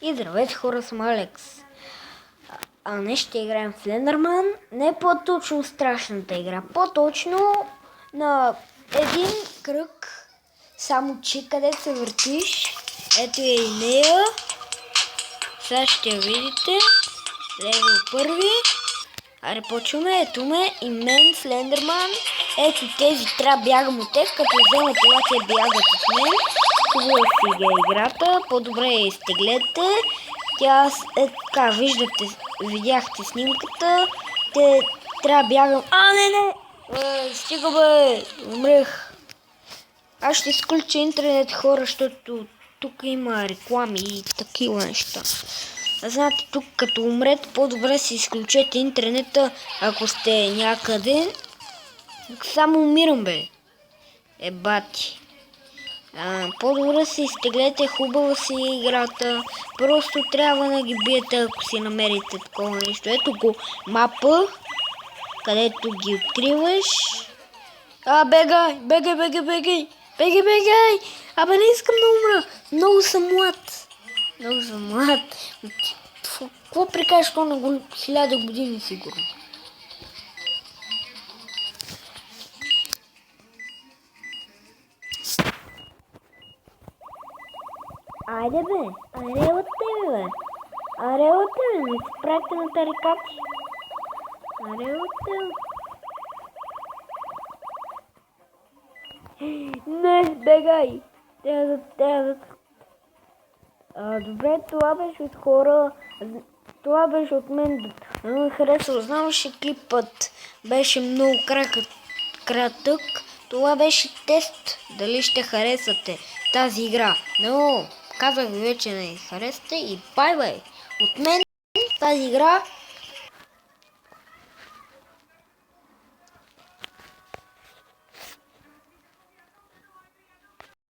И здравейте хора, съм Алекс. Днес ще играем в Слендърман. Не по-точно страшната игра, по-точно на един кръг, само че където се въртиш. Ето е и нея. Сега ще видите. Левел първи. Аре почваме, ето ме и мен, Слендърман. Ето тези трябва бягам от тях, като взема това те бягат от мен. Хубава си е играта, по-добре я изтеглете. Тя е така, видяхте снимката. Те трябва бягам. Не! Стига бе, умрех. Аз ще изключа интернет хора, защото тук има реклами и такива неща. Знаете, тук като умрете, по-добре си изключете интернета, ако сте някъде. Само умирам бе. Бати. По-добре си изтеглете, хубава си е играта. Просто трябва да ги биете, ако си намерите такова нещо. Ето го мапа, където ги откриваш. Бегай! Абе, не искам да умра. Много съм млад. Какво прикажеш то на 1000 години сигурно? Айде бе, аре от тебе, не си правите на тарикати. Аре от тебе. Не, бегай! Добре, това беше от хора, това беше от мен. Много ми харесва, знам, че клипът беше много кратък. Това беше тест, дали ще харесате тази игра. Но казах ви вече да не харесате и бай-бай. От мен тази игра